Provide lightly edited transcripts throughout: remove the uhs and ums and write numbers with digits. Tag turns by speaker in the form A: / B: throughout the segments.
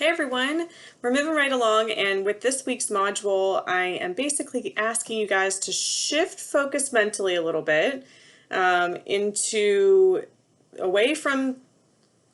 A: Hey everyone, we're moving right along, and with this week's module, I am basically asking you guys to shift focus mentally a little bit into away from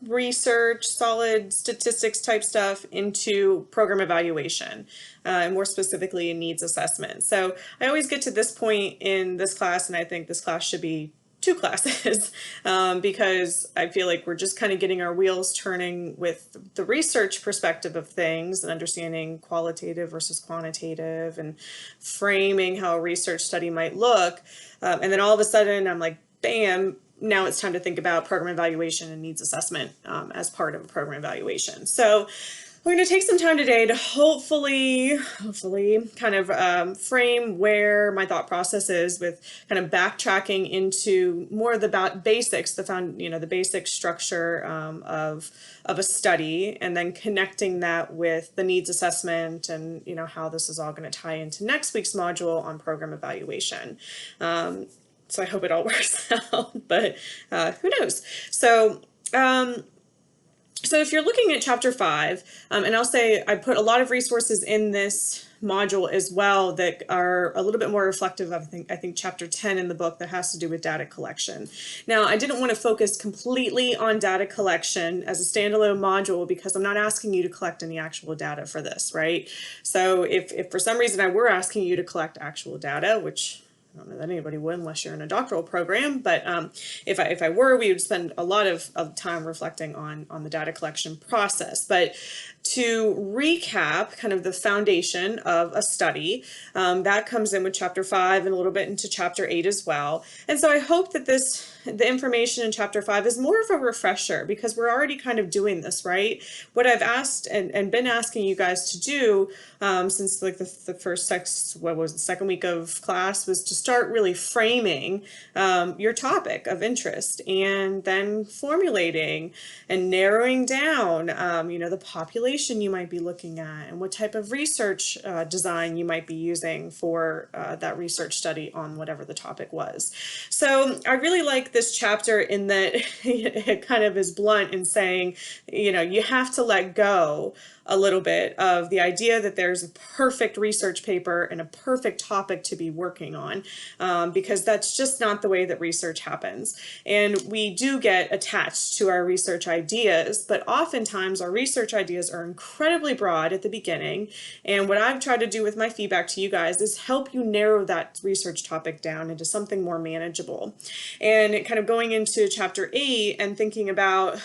A: research, solid statistics type stuff into program evaluation, and more specifically in needs assessment. So I always get to this point in this class, and I think this class should be two classes because I feel like we're just kind of getting our wheels turning with the research perspective of things and understanding qualitative versus quantitative and framing how a research study might look. And then all of a sudden I'm like, bam, now it's time to think about program evaluation and needs assessment as part of a program evaluation. So we're going to take some time today to hopefully kind of frame where my thought process is with kind of backtracking into more of the basics, the basic structure of a study, and then connecting that with the needs assessment and how this is all going to tie into next week's module on program evaluation. So I hope it all works out, but who knows? So if you're looking at chapter 5, and I'll say I put a lot of resources in this module as well that are a little bit more reflective of, I think chapter 10 in the book that has to do with data collection. Now, I didn't want to focus completely on data collection as a standalone module because I'm not asking you to collect any actual data for this, right? So if for some reason I were asking you to collect actual data, which I don't know that anybody would unless you're in a doctoral program, but if I were, we would spend a lot of time reflecting on the data collection process. But to recap kind of the foundation of a study, that comes in with chapter 5 and a little bit into chapter 8 as well. And so I hope that the information in chapter 5 is more of a refresher because we're already kind of doing this, right? What I've asked and been asking you guys to do since like the first second week of class was to start really framing your topic of interest and then formulating and narrowing down, the population you might be looking at and what type of research design you might be using for that research study on whatever the topic was. So I really like this chapter in that it kind of is blunt in saying, you have to let go a little bit of the idea that there's a perfect research paper and a perfect topic to be working on, because that's just not the way that research happens. And we do get attached to our research ideas, but oftentimes our research ideas are incredibly broad at the beginning. And what I've tried to do with my feedback to you guys is help you narrow that research topic down into something more manageable. And kind of going into chapter 8 and thinking about,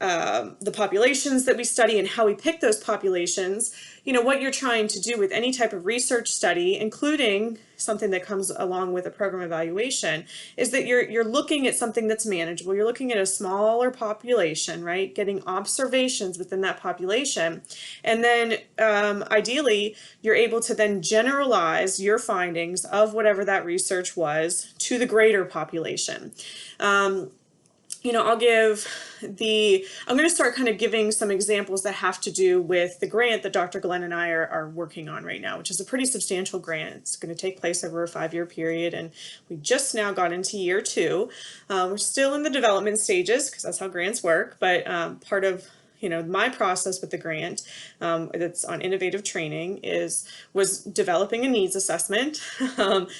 A: the populations that we study and how we pick those populations, what you're trying to do with any type of research study, including something that comes along with a program evaluation, is that you're looking at something that's manageable. You're looking at a smaller population, right? Getting observations within that population. And then ideally, you're able to then generalize your findings of whatever that research was to the greater population. I'm going to start kind of giving some examples that have to do with the grant that Dr. Glenn and I are working on right now, which is a pretty substantial grant. It's going to take place over a 5-year period, and we just now got into year 2. We're still in the development stages because that's how grants work, but part of my process with the grant that's on innovative training was developing a needs assessment,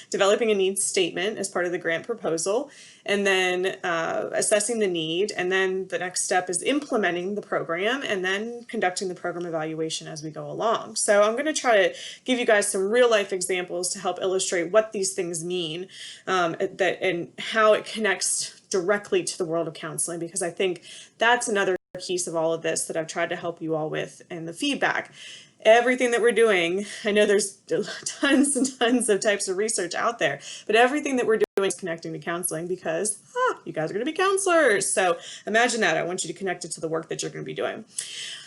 A: developing a needs statement as part of the grant proposal, and then assessing the need. And then the next step is implementing the program and then conducting the program evaluation as we go along. So I'm going to try to give you guys some real life examples to help illustrate what these things mean and how it connects directly to the world of counseling, because I think that's another piece of all of this that I've tried to help you all with in the feedback. Everything that we're doing, I know there's tons and tons of types of research out there, but everything that we're doing is connecting to counseling because you guys are going to be counselors. So imagine that. I want you to connect it to the work that you're going to be doing.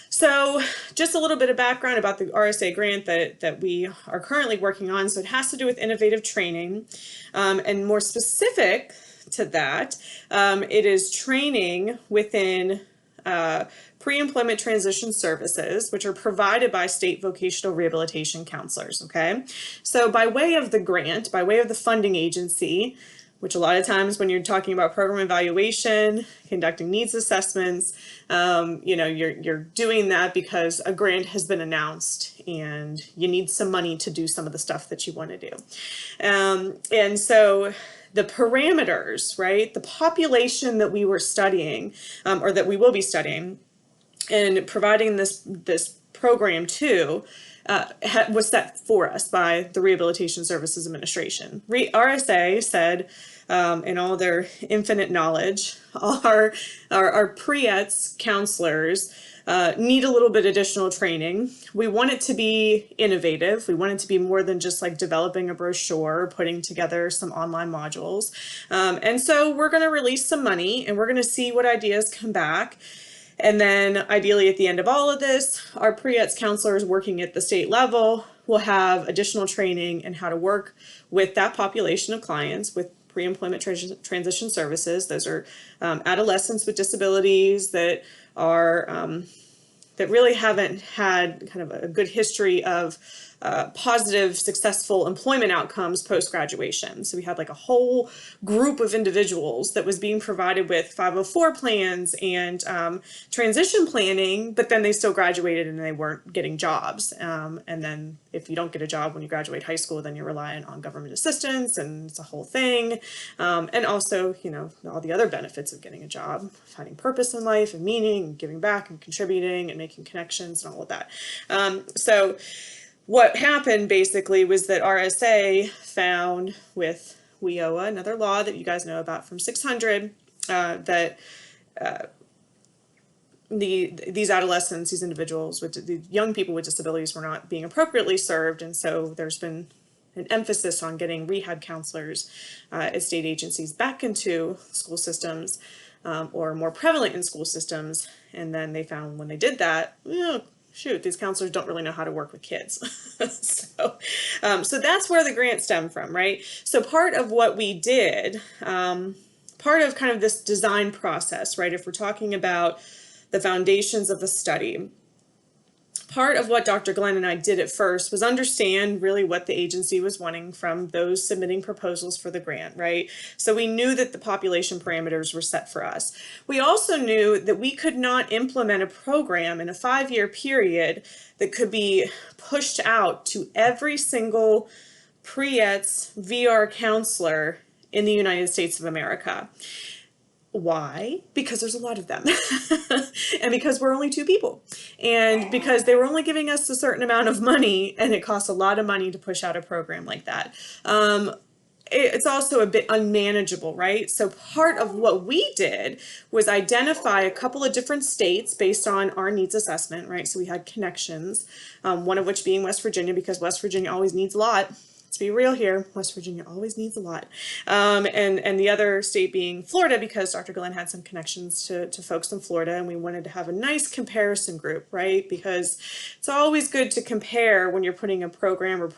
A: So just a little bit of background about the RSA grant that we are currently working on. So it has to do with innovative training, and more specific to that, it is training within pre-employment transition services, which are provided by state vocational rehabilitation counselors, okay? So by way of the grant, by way of the funding agency, which a lot of times when you're talking about program evaluation, conducting needs assessments, you're doing that because a grant has been announced and you need some money to do some of the stuff that you want to do. And so the parameters, right, the population that we were studying, or that we will be studying and providing this program to, was set for us by the Rehabilitation Services Administration. RSA said, in all their infinite knowledge, our pre-ETS counselors need a little bit additional training. We want it to be innovative. We want it to be more than just like developing a brochure, putting together some online modules. And so we're going to release some money and we're going to see what ideas come back. And then ideally at the end of all of this, our pre-ETS counselors working at the state level will have additional training in how to work with that population of clients with pre-employment transition services. Those are adolescents with disabilities that are that really haven't had kind of a good history of positive, successful employment outcomes post-graduation. So we had like a whole group of individuals that was being provided with 504 plans and transition planning, but then they still graduated and they weren't getting jobs. And then if you don't get a job when you graduate high school, then you're relying on government assistance and it's a whole thing. And also, all the other benefits of getting a job, finding purpose in life and meaning, and giving back and contributing and making connections and all of that. So what happened basically was that RSA found with WIOA, another law that you guys know about from 600, that these adolescents, these individuals, the young people with disabilities were not being appropriately served. And so there's been an emphasis on getting rehab counselors at state agencies back into school systems, or more prevalent in school systems. And then they found when they did that, shoot, these counselors don't really know how to work with kids. So that's where the grant stemmed from, right? So part of what we did, part of kind of this design process, right, if we're talking about the foundations of the study, part of what Dr. Glenn and I did at first was understand really what the agency was wanting from those submitting proposals for the grant, right? So we knew that the population parameters were set for us. We also knew that we could not implement a program in a 5-year period that could be pushed out to every single pre-ETS VR counselor in the United States of America. Why? Because there's a lot of them and because we're only 2 people and because they were only giving us a certain amount of money and it costs a lot of money to push out a program like that. It's also a bit unmanageable, right? So part of what we did was identify a couple of different states based on our needs assessment, right? So we had connections, one of which being West Virginia, because West Virginia always needs a lot. Let's be real here. West Virginia always needs a lot. And the other state being Florida, because Dr. Glenn had some connections to folks in Florida and we wanted to have a nice comparison group, right? Because it's always good to compare when you're putting a program or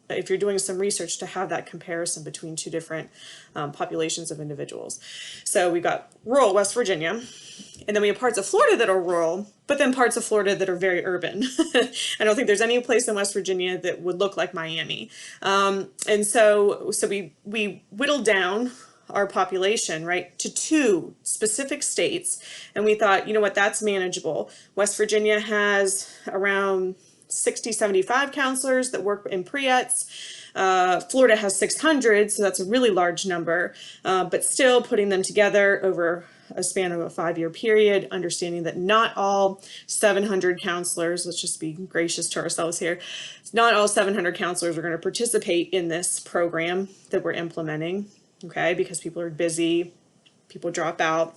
A: if you're doing some research to have that comparison between 2 different populations of individuals. So we got rural West Virginia, and then we have parts of Florida that are rural, but then parts of Florida that are very urban. I don't think there's any place in West Virginia that would look like Miami. And so we whittled down our population, right, to 2 specific states. And we thought, you know what, that's manageable. West Virginia has around 75 counselors that work in pre-ETS. Florida has 600, so that's a really large number, but still putting them together over a span of a 5-year period, understanding that not all 700 counselors, let's just be gracious to ourselves here, not all 700 counselors are going to participate in this program that we're implementing, okay, because people are busy, people drop out.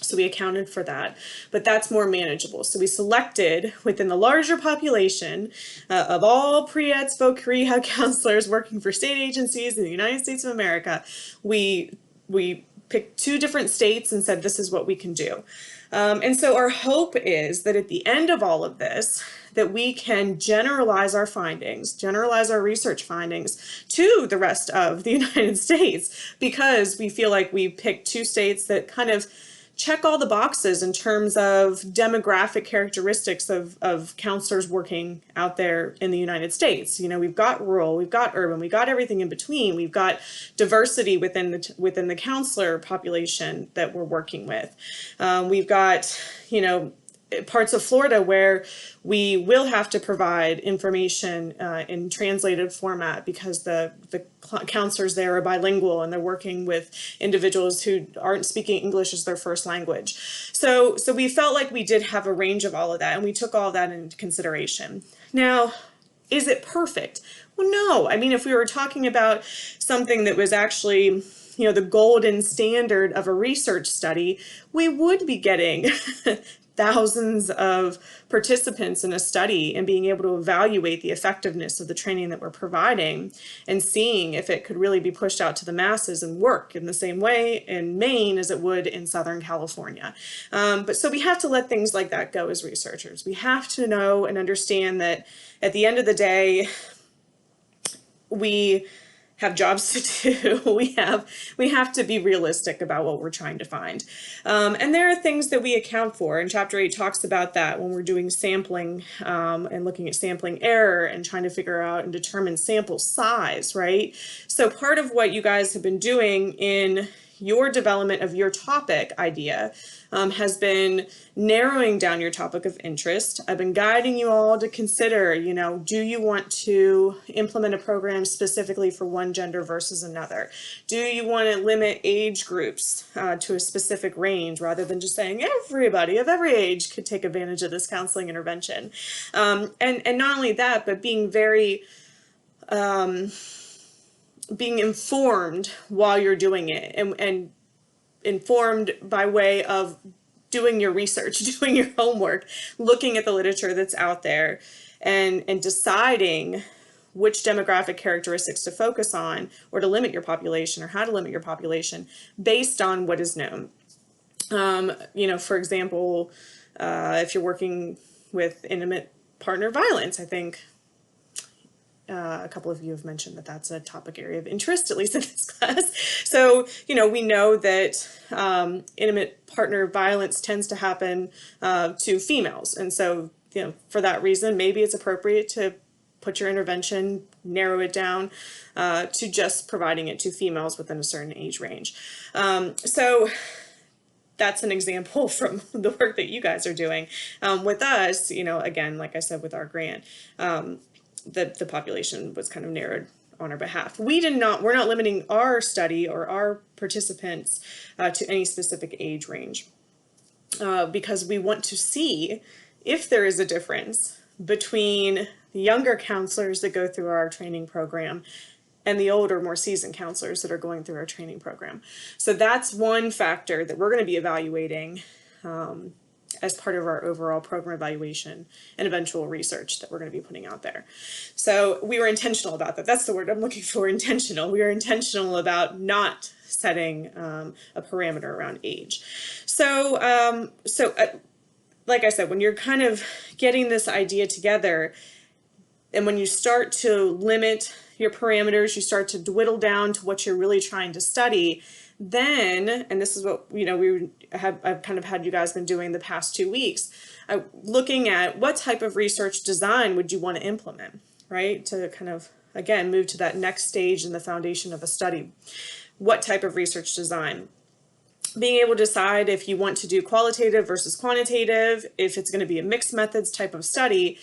A: So we accounted for that, but that's more manageable. So we selected within the larger population of all pre-ETS voc rehab counselors working for state agencies in the United States of America, we picked 2 different states and said, this is what we can do. And so our hope is that at the end of all of this, that we can generalize our findings, generalize our research findings to the rest of the United States, because we feel like we picked 2 states that kind of check all the boxes in terms of demographic characteristics of counselors working out there in the United States. You know, we've got rural, we've got urban, we've got everything in between. We've got diversity within the counselor population that we're working with. We've got, you know, parts of Florida where we will have to provide information in translated format because the counselors there are bilingual and they're working with individuals who aren't speaking English as their first language. So we felt like we did have a range of all of that, and we took all of that into consideration. Now, is it perfect? Well, no. I mean, if we were talking about something that was actually, you know, the golden standard of a research study, we would be getting thousands of participants in a study and being able to evaluate the effectiveness of the training that we're providing and seeing if it could really be pushed out to the masses and work in the same way in Maine as it would in Southern California. But so we have to let things like that go as researchers. We have to know and understand that at the end of the day, we have jobs to do. We have to be realistic about what we're trying to find. And there are things that we account for, and Chapter 8 talks about that when we're doing sampling and looking at sampling error and trying to figure out and determine sample size, right? So part of what you guys have been doing in your development of your topic idea has been narrowing down your topic of interest. I've been guiding you all to consider, you know, do you want to implement a program specifically for one gender versus another? Do you want to limit age groups to a specific range rather than just saying everybody of every age could take advantage of this counseling intervention? And not only that, but being very being informed while you're doing it, and informed by way of doing your research, doing your homework, looking at the literature that's out there, and deciding which demographic characteristics to focus on or to limit your population or how to limit your population based on what is known. You know, for example, if you're working with intimate partner violence, I think a couple of you have mentioned that that's a topic area of interest, at least in this class. So, you know, we know that intimate partner violence tends to happen to females. And so, you know, for that reason, maybe it's appropriate to put your intervention, narrow it down to just providing it to females within a certain age range. So that's an example from the work that you guys are doing. With us, you know, again, like I said, with our grant, the population was kind of narrowed on our behalf. We're not limiting our study or our participants to any specific age range because we want to see if there is a difference between the younger counselors that go through our training program and the older, more seasoned counselors that are going through our training program. So that's one factor that we're going to be evaluating as part of our overall program evaluation and eventual research that we're going to be putting out there. So we were intentional about that. That's the word I'm looking for, intentional. We were intentional about not setting a parameter around age. So, like I said, when you're kind of getting this idea together, and when you start to limit your parameters, you start to whittle down to what you're really trying to study, then, and this is what, you know, I've kind of had you guys been doing the past 2 weeks, looking at what type of research design would you want to implement, right? To kind of, again, move to that next stage in the foundation of a study. What type of research design? Being able to decide if you want to do qualitative versus quantitative, if it's going to be a mixed methods type of study,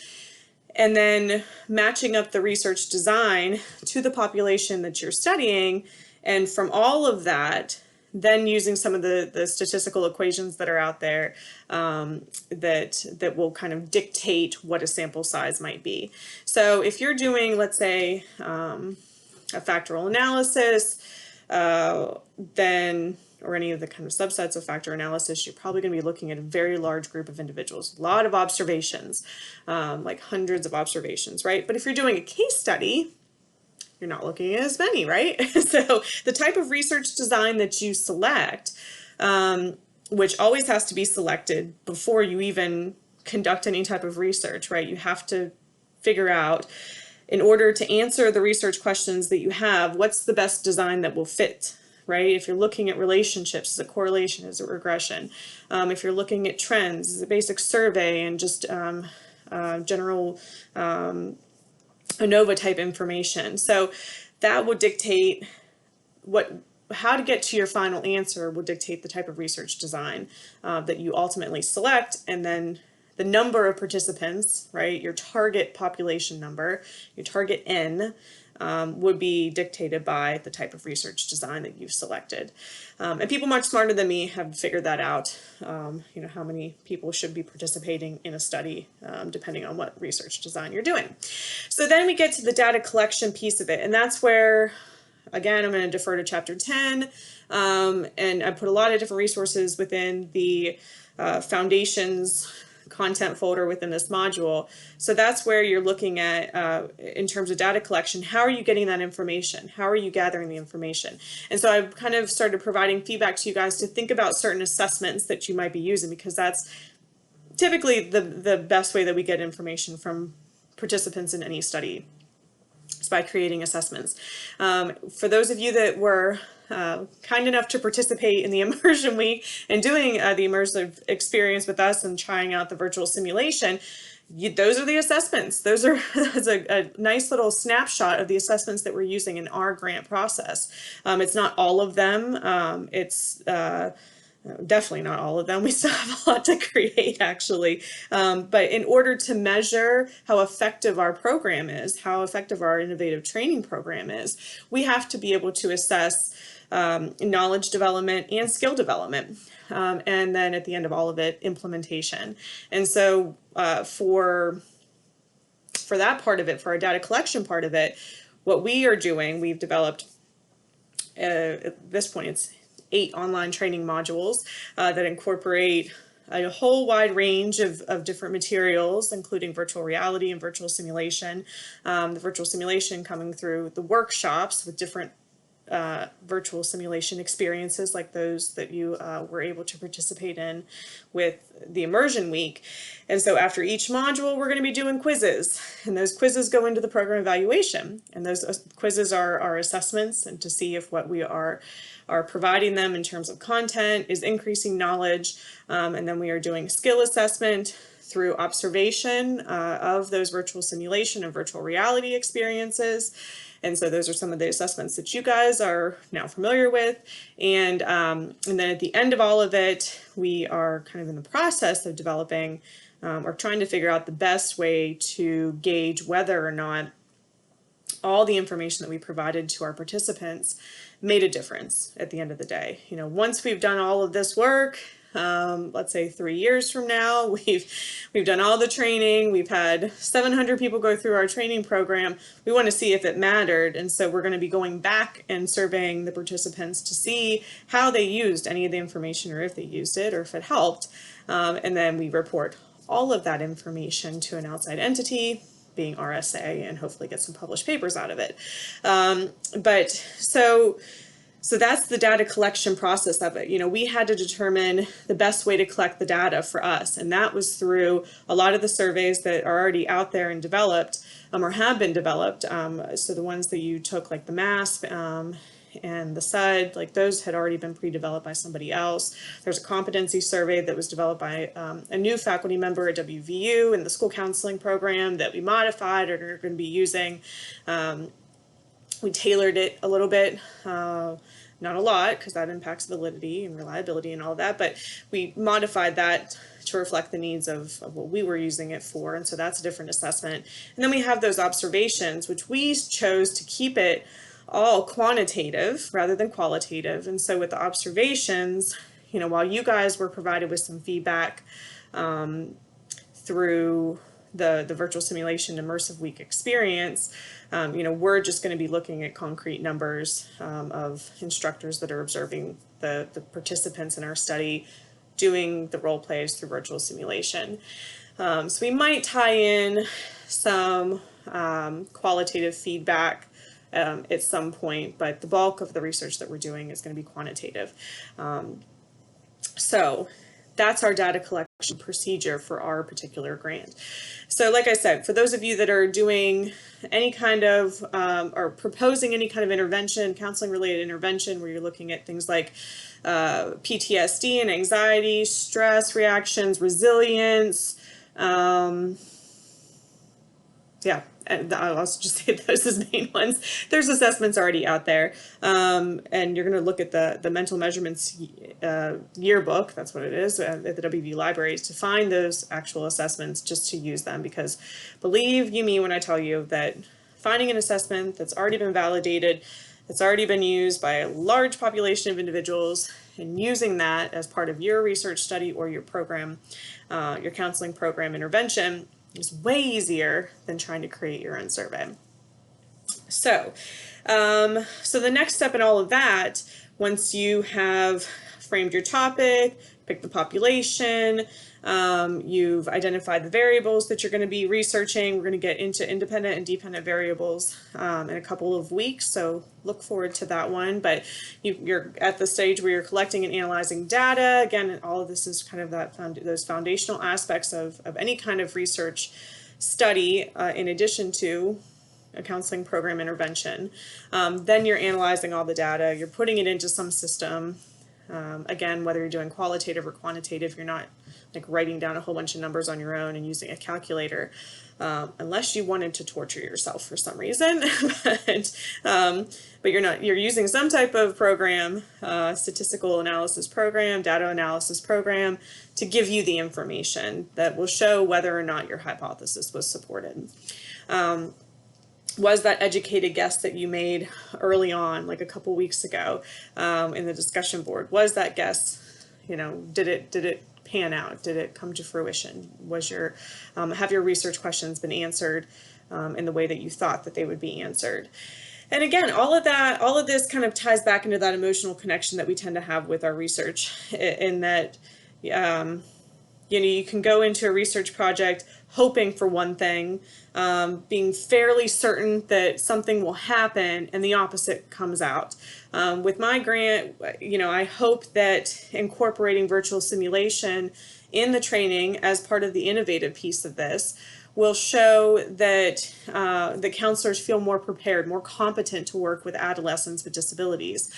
A: and then matching up the research design to the population that you're studying. And from all of that, then using some of the statistical equations that are out there that will kind of dictate what a sample size might be. So if you're doing, let's say, a factorial analysis, then, or any of the kind of subsets of factor analysis, you're probably going to be looking at a very large group of individuals, a lot of observations, like hundreds of observations, right? But if you're doing a case study, you're not looking at as many, right? So the type of research design that you select, which always has to be selected before you even conduct any type of research, right? You have to figure out, in order to answer the research questions that you have, what's the best design that will fit, right? If you're looking at relationships, is it correlation, is it regression? If you're looking at trends, is it basic survey and just general ANOVA type information? So that would dictate how to get to your final answer will dictate the type of research design that you ultimately select, and then the number of participants, right, your target population number, your target N, would be dictated by the type of research design that you've selected. And people much smarter than me have figured that out, how many people should be participating in a study, depending on what research design you're doing. So then we get to the data collection piece of it, and that's where, again, I'm going to defer to chapter 10, and I put a lot of different resources within the foundations content folder within this module. So that's where you're looking at, in terms of data collection, how are you getting that information? How are you gathering the information? And so I've kind of started providing feedback to you guys to think about certain assessments that you might be using, because that's typically the best way that we get information from participants in any study, is by creating assessments. For those of you that were kind enough to participate in the immersion week and doing the immersive experience with us and trying out the virtual simulation, those are the assessments. That's a nice little snapshot of the assessments that we're using in our grant process. It's not all of them. It's definitely not all of them. We still have a lot to create, actually. But in order to measure how effective our program is, how effective our innovative training program is, we have to be able to assess knowledge development and skill development. And then at the end of all of it, implementation. And so for that part of it, for our data collection part of it, what we are doing, we've developed, at this point, it's 8 online training modules that incorporate a whole wide range of different materials, including virtual reality and virtual simulation. The virtual simulation coming through the workshops with different virtual simulation experiences like those that you were able to participate in with the immersion week. And so after each module, we're going to be doing quizzes, and those quizzes go into the program evaluation, and those quizzes are assessments, and to see if what we are providing them in terms of content is increasing knowledge. And then we are doing skill assessment through observation of those virtual simulation and virtual reality experiences. And so those are some of the assessments that you guys are now familiar with. And then at the end of all of it, we are kind of in the process of developing or trying to figure out the best way to gauge whether or not all the information that we provided to our participants made a difference at the end of the day. Once we've done all of this work, let's say 3 years from now, we've done all the training, we've had 700 people go through our training program, we want to see if it mattered. And so we're going to be going back and surveying the participants to see how they used any of the information, or if they used it, or if it helped. And then we report all of that information to an outside entity, being RSA, and hopefully get some published papers out of it. So that's the data collection process of it. We had to determine the best way to collect the data for us, and that was through a lot of the surveys that are already out there and developed, or have been developed. So the ones that you took, like the MASP and the SUD, like those had already been pre-developed by somebody else. There's a competency survey that was developed by a new faculty member at WVU in the school counseling program that we modified and are going to be using. We tailored it a little bit, not a lot, because that impacts validity and reliability and all that, but we modified that to reflect the needs of what we were using it for, and so that's a different assessment. And then we have those observations, which we chose to keep it all quantitative rather than qualitative. And so with the observations, while you guys were provided with some feedback through the virtual simulation immersive week experience, we're just going to be looking at concrete numbers of instructors that are observing the participants in our study doing the role plays through virtual simulation. So we might tie in some qualitative feedback at some point, but the bulk of the research that we're doing is going to be quantitative. So that's our data collection procedure for our particular grant. So like I said, for those of you that are doing any kind of, or proposing any kind of intervention, counseling related intervention, where you're looking at things like PTSD and anxiety, stress reactions, resilience, yeah, I'll also just say those as main ones. There's assessments already out there, and you're going to look at the mental measurements yearbook, that's what it is, at the WV libraries, to find those actual assessments, just to use them, because believe you me when I tell you that finding an assessment that's already been validated, that's already been used by a large population of individuals, and using that as part of your research study or your program, your counseling program intervention, is way easier than trying to create your own survey. So, so the next step in all of that, once you have framed your topic, picked the population, you've identified the variables that you're going to be researching. We're going to get into independent and dependent variables in a couple of weeks, so look forward to that one. But you're at the stage where you're collecting and analyzing data. Again, all of this is kind of those foundational aspects of any kind of research study, in addition to a counseling program intervention. Then you're analyzing all the data, you're putting it into some system. Again, whether you're doing qualitative or quantitative, you're not like writing down a whole bunch of numbers on your own and using a calculator, unless you wanted to torture yourself for some reason. But you're using some type of program, statistical analysis program, data analysis program, to give you the information that will show whether or not your hypothesis was supported. Was that educated guess that you made early on, like a couple weeks ago, in the discussion board, was that guess, did it pan out? Did it come to fruition? Was have your research questions been answered in the way that you thought that they would be answered? And again, all of this kind of ties back into that emotional connection that we tend to have with our research, in that, you can go into a research project hoping for one thing, being fairly certain that something will happen, and the opposite comes out. With my grant, I hope that incorporating virtual simulation in the training as part of the innovative piece of this will show that the counselors feel more prepared, more competent to work with adolescents with disabilities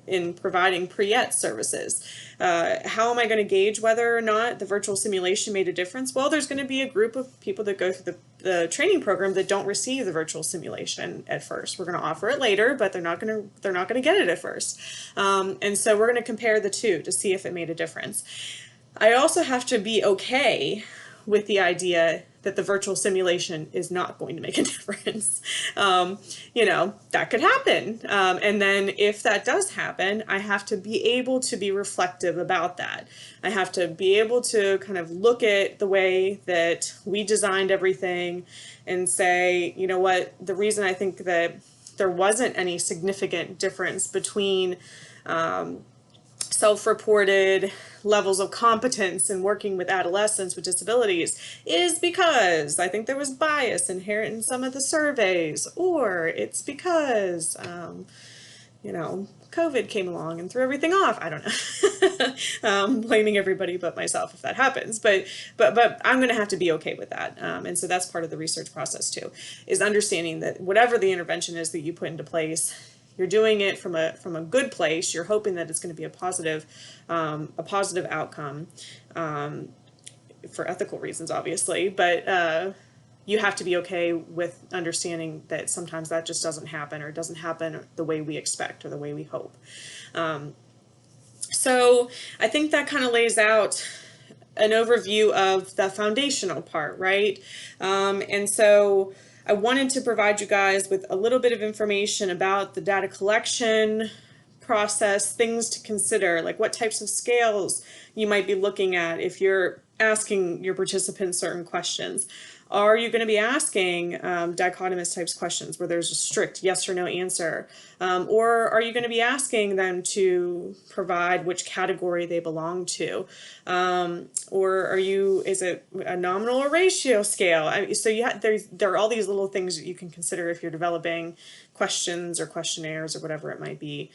A: in providing pre-ET services. How am I going to gauge whether or not the virtual simulation made a difference? Well, there's going to be a group of people that go through the training program that don't receive the virtual simulation at first. We're going to offer it later, but they're not going to get it at first. And so we're going to compare the two to see if it made a difference. I also have to be okay with the idea that the virtual simulation is not going to make a difference. That could happen. And then if that does happen, I have to be able to be reflective about that. I have to be able to kind of look at the way that we designed everything and say, you know what, the reason I think that there wasn't any significant difference between self-reported levels of competence in working with adolescents with disabilities is because I think there was bias inherent in some of the surveys, or it's because, COVID came along and threw everything off. I don't know. Blaming everybody but myself if that happens, but I'm going to have to be okay with that. And so that's part of the research process too, is understanding that whatever the intervention is that you put into place, you're doing it from a good place. You're hoping that it's going to be a positive outcome, for ethical reasons, obviously. But you have to be okay with understanding that sometimes that just doesn't happen, or it doesn't happen the way we expect or the way we hope. So I think that kind of lays out an overview of the foundational part, right? And so I wanted to provide you guys with a little bit of information about the data collection process, things to consider, like what types of scales you might be looking at if you're asking your participants certain questions. Are you going to be asking dichotomous types questions where there's a strict yes or no answer? Or are you going to be asking them to provide which category they belong to? Or is it a nominal or ratio scale? So there are all these little things that you can consider if you're developing questions or questionnaires or whatever it might be.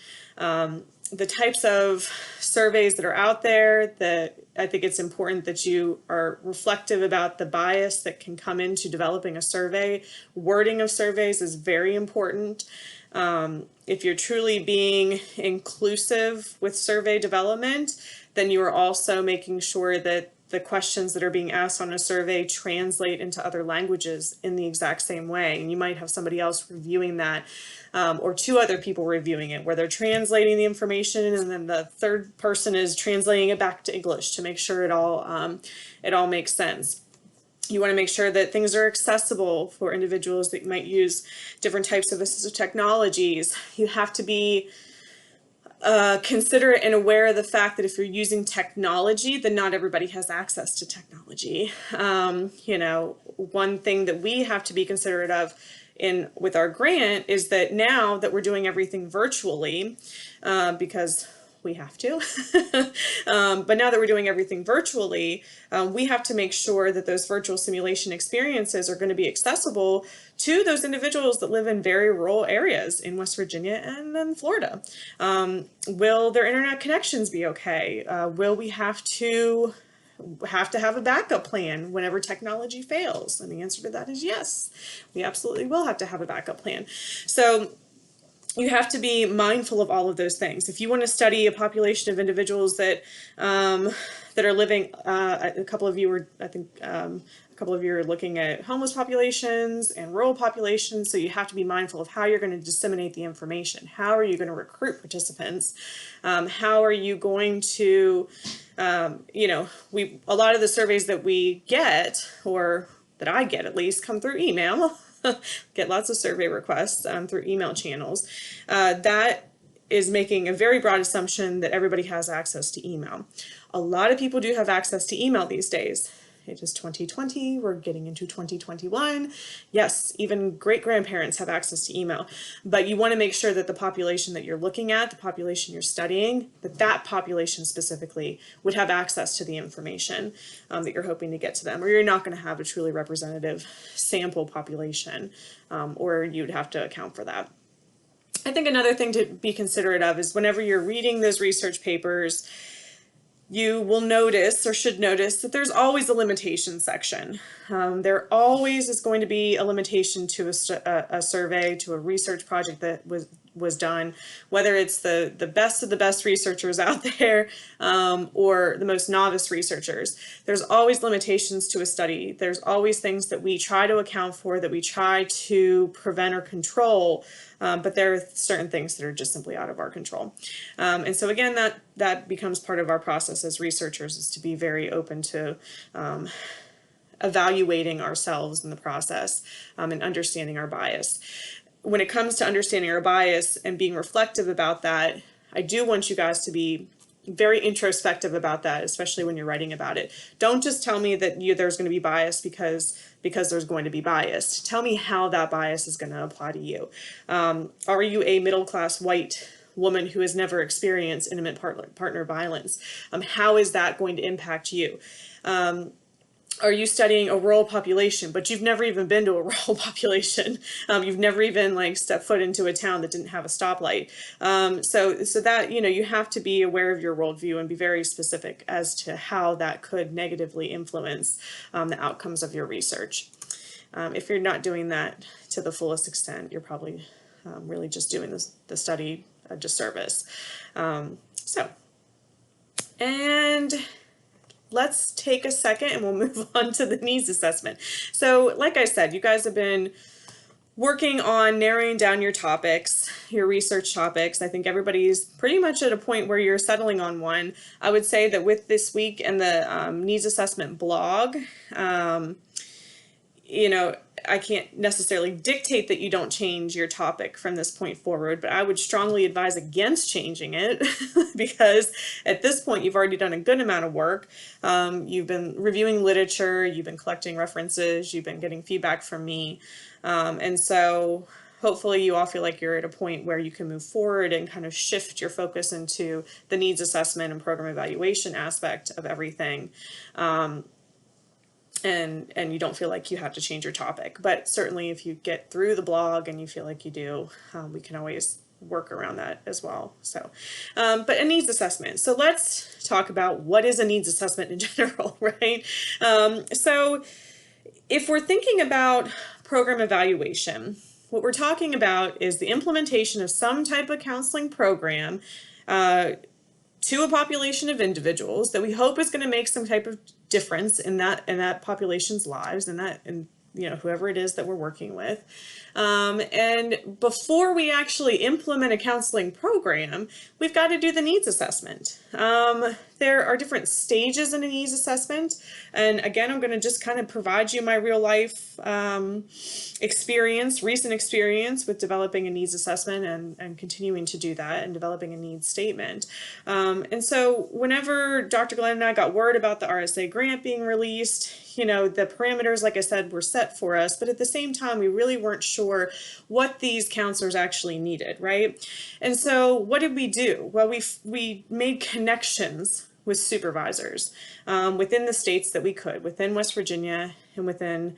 A: the types of surveys that are out there, that I think it's important that you are reflective about the bias that can come into developing a survey. Wording of surveys is very important. If you're truly being inclusive with survey development, then you are also making sure that the questions that are being asked on a survey translate into other languages in the exact same way. And you might have somebody else reviewing that, or two other people reviewing it, where they're translating the information and then the third person is translating it back to English to make sure it all makes sense. You want to make sure that things are accessible for individuals that might use different types of assistive technologies. You have to be considerate and aware of the fact that if you're using technology, then not everybody has access to technology. One thing that we have to be considerate of with our grant is that now that we're doing everything virtually, because we have to, but now that we're doing everything virtually, we have to make sure that those virtual simulation experiences are going to be accessible to those individuals that live in very rural areas in West Virginia and then Florida. Will their internet connections be okay? Will we have to have a backup plan whenever technology fails? And the answer to that is yes. We absolutely will have to have a backup plan. So you have to be mindful of all of those things. If you want to study a population of individuals that are living, a couple of you are looking at homeless populations and rural populations, so you have to be mindful of how you're going to disseminate the information. How are you going to recruit participants? How are you going to, a lot of the surveys that we get, or that I get at least, come through email. Get lots of survey requests through email channels. That is making a very broad assumption that everybody has access to email. A lot of people do have access to email these days. It is 2020, we're getting into 2021. Yes, even great-grandparents have access to email, but you want to make sure that the population that you're looking at, the population you're studying, that population specifically would have access to the information that you're hoping to get to them, or you're not going to have a truly representative sample population, or you'd have to account for that. I think another thing to be considerate of is whenever you're reading those research papers, you will notice, or should notice, that there's always a limitation section. There always is going to be a limitation to a survey, to a research project that was done, whether it's the best of the best researchers out there or the most novice researchers. There's always limitations to a study. There's always things that we try to account for, that we try to prevent or control, but there are certain things that are just simply out of our control. And so again, that becomes part of our process as researchers, is to be very open to evaluating ourselves in the process and understanding our bias. When it comes to understanding our bias and being reflective about that, I do want you guys to be very introspective about that, especially when you're writing about it. Don't just tell me that there's going to be bias because there's going to be bias. Tell me how that bias is going to apply to you. Are you a middle-class white woman who has never experienced intimate partner violence? How is that going to impact you? Are you studying a rural population, but you've never even been to a rural population? You've never even stepped foot into a town that didn't have a stoplight. So that, you have to be aware of your worldview and be very specific as to how that could negatively influence the outcomes of your research. If you're not doing that to the fullest extent, you're probably really just doing the study a disservice. And let's take a second and we'll move on to the needs assessment. So like I said, you guys have been working on narrowing down your topics, your research topics. I think everybody's pretty much at a point where you're settling on one. I would say that with this week and the needs assessment blog, I can't necessarily dictate that you don't change your topic from this point forward, but I would strongly advise against changing it because at this point you've already done a good amount of work. You've been reviewing literature, you've been collecting references, you've been getting feedback from me. And so hopefully you all feel like you're at a point where you can move forward and kind of shift your focus into the needs assessment and program evaluation aspect of everything. And you don't feel like you have to change your topic. But certainly if you get through the blog and you feel like you do, we can always work around that as well. So, but a needs assessment. So let's talk about what is a needs assessment in general, right? So if we're thinking about program evaluation, what we're talking about is the implementation of some type of counseling program to a population of individuals that we hope is going to make some type of difference in that population's lives, and whoever it is that we're working with. And before we actually implement a counseling program, we've got to do the needs assessment. There are different stages in a needs assessment. And again, I'm going to just kind of provide you my real life recent experience with developing a needs assessment and continuing to do that and developing a needs statement. And so whenever Dr. Glenn and I got word about the RSA grant being released, the parameters, like I said, were set for us, but at the same time, we really weren't sure what these counselors actually needed, right? And so what did we do? Well, we made connections with supervisors within the states that we could, within West Virginia and within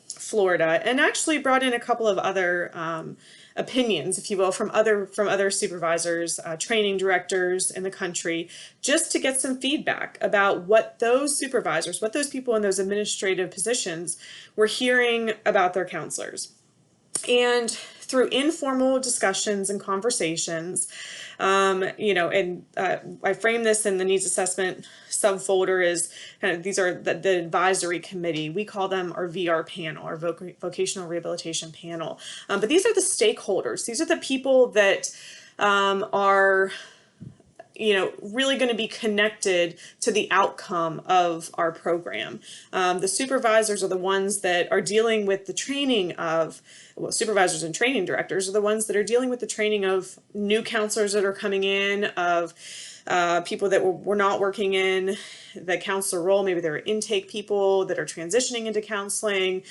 A: Florida, and actually brought in a couple of other opinions, if you will, from other supervisors, training directors in the country, just to get some feedback about what those supervisors, what those people in those administrative positions were hearing about their counselors. And through informal discussions and conversations, I frame this in the needs assessment subfolder as kind of, these are the advisory committee. We call them our VR panel, our vocational rehabilitation panel. But these are the stakeholders. These are the people that are really going to be connected to the outcome of our program. The supervisors are the ones that are dealing with the training of, supervisors and training directors are the ones that are dealing with the training of new counselors that are coming in, of people that were not working in the counselor role. Maybe they're intake people that are transitioning into counseling,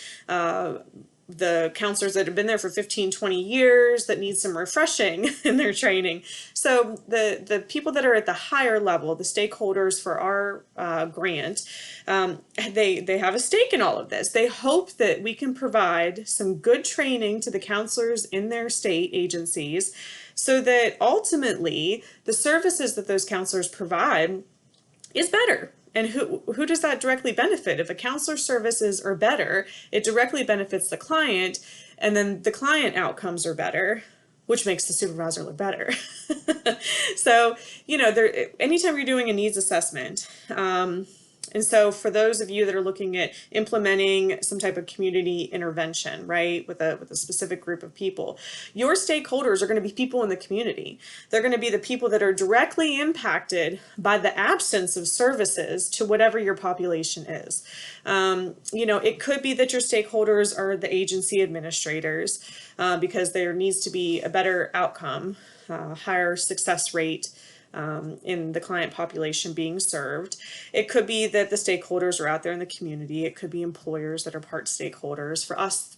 A: the counselors that have been there for 15, 20 years that need some refreshing in their training. So the people that are at the higher level, the stakeholders for our grant, they have a stake in all of this. They hope that we can provide some good training to the counselors in their state agencies so that ultimately the services that those counselors provide is better. And who does that directly benefit? If a counselor services are better, it directly benefits the client, and then the client outcomes are better, which makes the supervisor look better. So, anytime you're doing a needs assessment, and so for those of you that are looking at implementing some type of community intervention, right, with a specific group of people, your stakeholders are going to be people in the community. They're going to be the people that are directly impacted by the absence of services to whatever your population is. It could be that your stakeholders are the agency administrators because there needs to be a better outcome, higher success rate in the client population being served. It could be that the stakeholders are out there in the community. It could be employers that are part stakeholders. For us,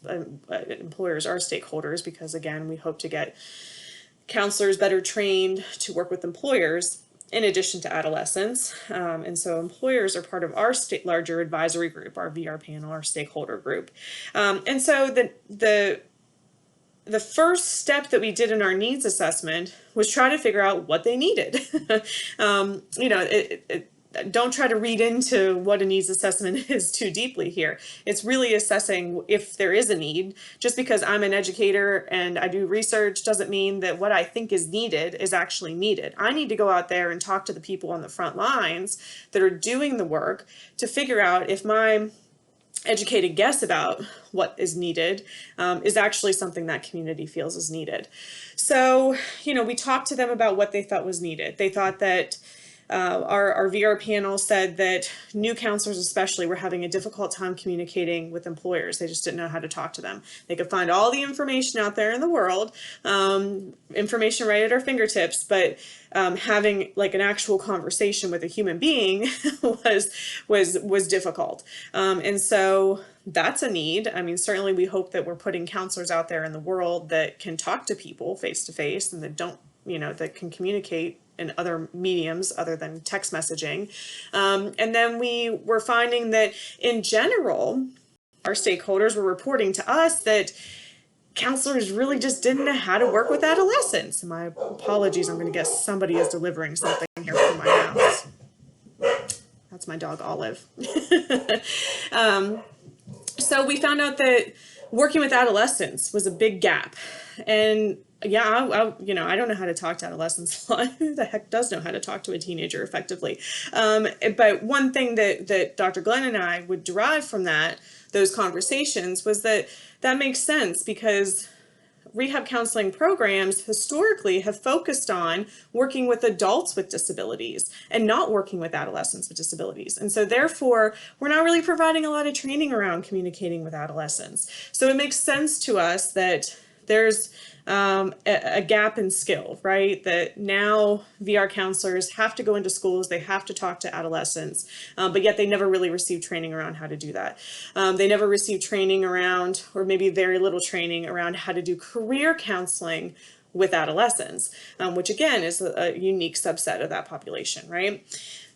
A: employers are stakeholders because, again, we hope to get counselors better trained to work with employers in addition to adolescents. And so employers are part of our larger advisory group, our VR panel, our stakeholder group. And so the first step that we did in our needs assessment was try to figure out what they needed. Don't try to read into what a needs assessment is too deeply here. It's really assessing if there is a need. Just because I'm an educator and I do research doesn't mean that what I think is needed is actually needed. I need to go out there and talk to the people on the front lines that are doing the work to figure out if my educated guess about what is needed is actually something that community feels is needed. So, we talked to them about what they thought was needed. They thought that our VR panel said that new counselors especially were having a difficult time communicating with employers. They just didn't know how to talk to them. They could find all the information out there in the world, information right at our fingertips, but having like an actual conversation with a human being was difficult. And so that's a need. I mean, certainly we hope that we're putting counselors out there in the world that can talk to people face to face and that don't, that can communicate in other mediums other than text messaging. And then we were finding that in general, our stakeholders were reporting to us that counselors really just didn't know how to work with adolescents. My apologies, I'm going to guess somebody is delivering something here from my house. That's my dog, Olive. So we found out that working with adolescents was a big gap. And yeah, I don't know how to talk to adolescents a lot. Who the heck does know how to talk to a teenager effectively? But one thing that Dr. Glenn and I would derive from those conversations was that makes sense, because rehab counseling programs historically have focused on working with adults with disabilities and not working with adolescents with disabilities. And so therefore, we're not really providing a lot of training around communicating with adolescents. So it makes sense to us that there's a gap in skill, right? That now VR counselors have to go into schools, they have to talk to adolescents, but yet they never really receive training around how to do that. They never receive training around, or maybe very little training around, how to do career counseling with adolescents, which again is a unique subset of that population, right?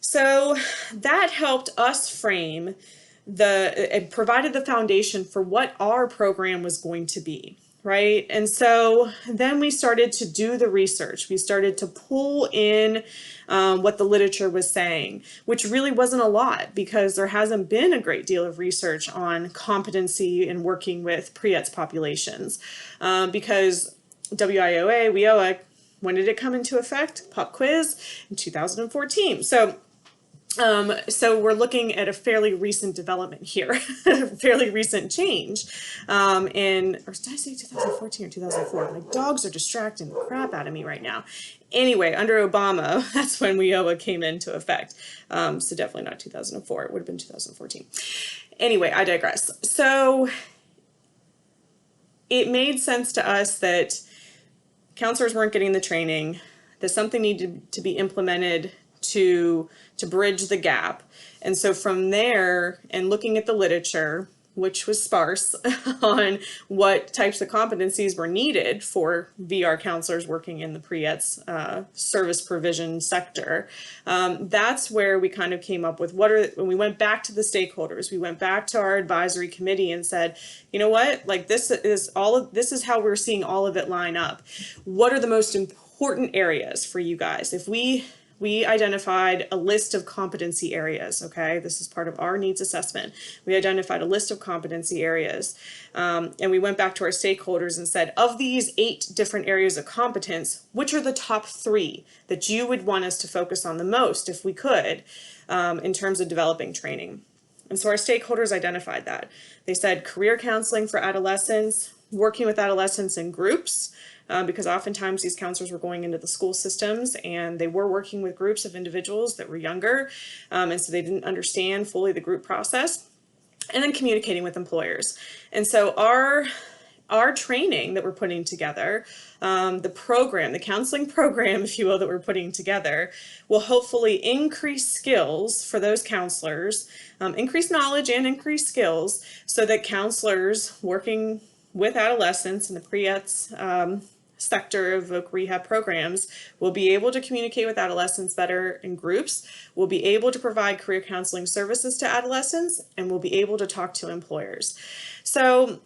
A: So that helped us frame it provided the foundation for what our program was going to be. Right. And so then we started to do the research. We started to pull in what the literature was saying, which really wasn't a lot, because there hasn't been a great deal of research on competency in working with pre-ETS populations. Because WIOA, WIOA, when did it come into effect? Pop quiz in 2014. So we're looking at a fairly recent development here, fairly recent change or did I say 2014 or 2004? My dogs are distracting the crap out of me right now. Anyway, under Obama, that's when WIOA came into effect. So definitely not 2004, it would have been 2014. Anyway, I digress. So it made sense to us that counselors weren't getting the training, that something needed to be implemented to bridge the gap. And so from there, and looking at the literature, which was sparse on what types of competencies were needed for VR counselors working in the pre-ETS service provision sector, that's where we kind of came up with when we went back to the stakeholders, we went back to our advisory committee and said, you know what, like this is how we're seeing all of it line up. What are the most important areas for you guys? If we identified a list of competency areas, okay? This is part of our needs assessment. We identified a list of competency areas, and we went back to our stakeholders and said, of these 8 different areas of competence, which are the top 3 that you would want us to focus on the most, if we could, in terms of developing training? And so our stakeholders identified that. They said career counseling for adolescents, working with adolescents in groups, because oftentimes these counselors were going into the school systems and they were working with groups of individuals that were younger, and so they didn't understand fully the group process. And then communicating with employers. And so our training that we're putting together, the counseling program, if you will, that we're putting together, will hopefully increase skills for those counselors, increase knowledge and increase skills, so that counselors working with adolescents in the pre-ETS sector of voc rehab programs will be able to communicate with adolescents better in groups, will be able to provide career counseling services to adolescents, and will be able to talk to employers. So,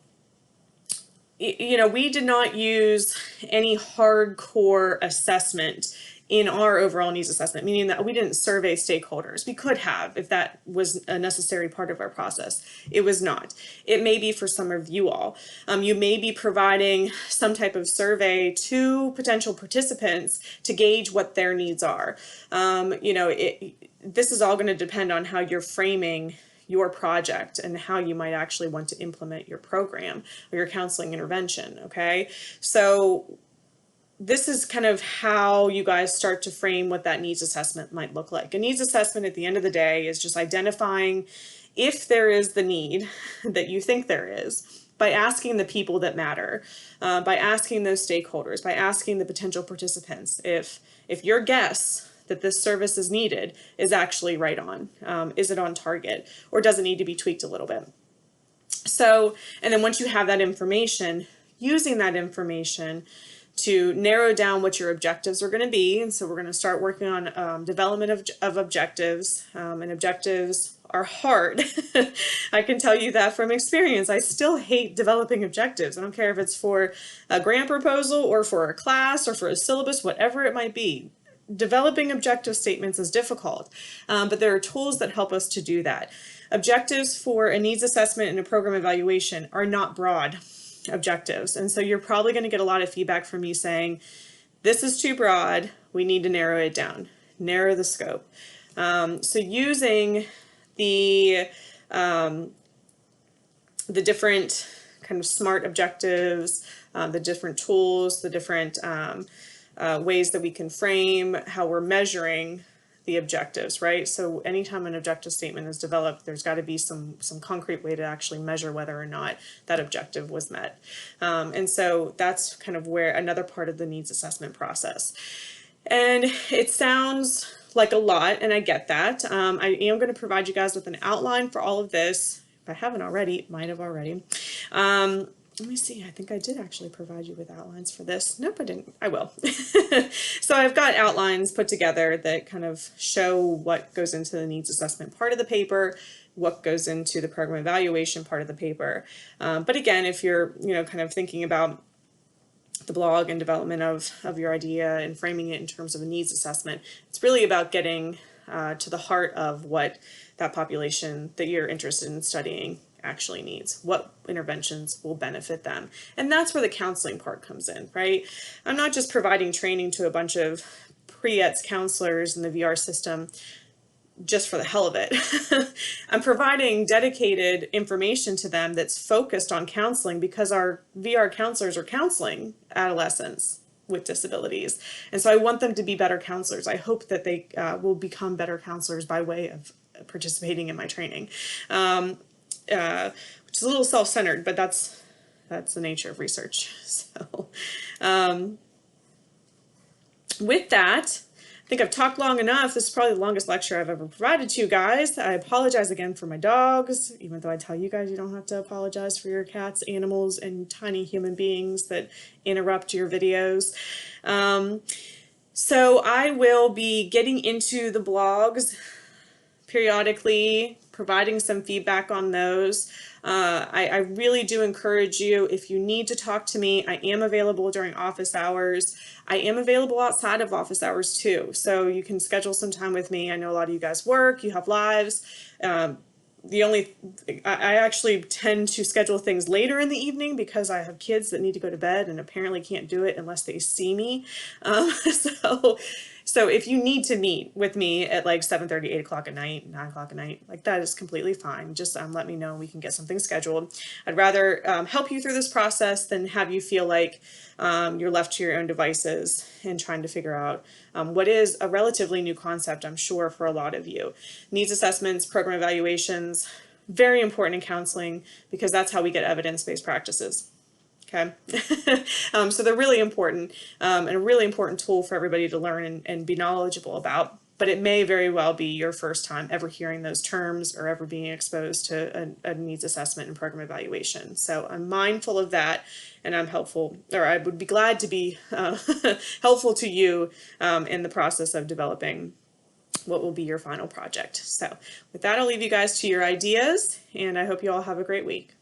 A: you know, we did not use any hardcore assessment in our overall needs assessment, meaning that we didn't survey stakeholders. We could have, if that was a necessary part of our process. It was not. It may be for some of you all. You may be providing some type of survey to potential participants to gauge what their needs are. You know, this is all going to depend on how you're framing your project and how you might actually want to implement your program or your counseling intervention, okay? So this is kind of how you guys start to frame what that needs assessment might look like. A needs assessment at the end of the day is just identifying if there is the need that you think there is, by asking the people that matter, by asking those stakeholders, by asking the potential participants if your guess that this service is needed is actually right on. Is it on target, or does it need to be tweaked a little bit? So, and then once you have that information, using that information to narrow down what your objectives are going to be. And so we're going to start working on development of objectives, and objectives are hard. I can tell you that from experience. I still hate developing objectives. I don't care if it's for a grant proposal or for a class or for a syllabus, whatever it might be. Developing objective statements is difficult, but there are tools that help us to do that. Objectives for a needs assessment and a program evaluation are not broad objectives. And so you're probably going to get a lot of feedback from me saying, this is too broad, we need to narrow it down, narrow the scope. So using the different kind of SMART objectives, the different tools, the different ways that we can frame how we're measuring the objectives, right? So anytime an objective statement is developed, there's got to be some concrete way to actually measure whether or not that objective was met. And so that's kind of where another part of the needs assessment process. And it sounds like a lot, and I get that. I am going to provide you guys with an outline for all of this. If I haven't already, might have already. Let me see, I think I did actually provide you with outlines for this. Nope, I didn't. I will. So I've got outlines put together that kind of show what goes into the needs assessment part of the paper, what goes into the program evaluation part of the paper. But again, if you're, kind of thinking about the blog and development of your idea and framing it in terms of a needs assessment, it's really about getting to the heart of what that population that you're interested in studying actually needs, what interventions will benefit them. And that's where the counseling part comes in, right? I'm not just providing training to a bunch of pre-ETS counselors in the VR system just for the hell of it. I'm providing dedicated information to them that's focused on counseling because our VR counselors are counseling adolescents with disabilities. And so I want them to be better counselors. I hope that they will become better counselors by way of participating in my training. Which is a little self-centered, but that's the nature of research. So with that, I think I've talked long enough. This is probably the longest lecture I've ever provided to you guys. I apologize again for my dogs, even though I tell you guys you don't have to apologize for your cats, animals, and tiny human beings that interrupt your videos. So I will be getting into the blogs periodically, providing some feedback on those. I really do encourage you, if you need to talk to me, I am available during office hours. I am available outside of office hours too, so you can schedule some time with me. I know a lot of you guys work, you have lives. I actually tend to schedule things later in the evening because I have kids that need to go to bed and apparently can't do it unless they see me. So if you need to meet with me at like 7:30, 8 o'clock at night, 9 o'clock at night, like that is completely fine. Just let me know and we can get something scheduled. I'd rather help you through this process than have you feel like you're left to your own devices and trying to figure out what is a relatively new concept, I'm sure, for a lot of you. Needs assessments, program evaluations, very important in counseling because that's how we get evidence-based practices. Okay, so they're really important and a really important tool for everybody to learn and be knowledgeable about, but it may very well be your first time ever hearing those terms or ever being exposed to a needs assessment and program evaluation. So I'm mindful of that, and I'm helpful, or I would be glad to be helpful to you in the process of developing what will be your final project. So with that, I'll leave you guys to your ideas, and I hope you all have a great week.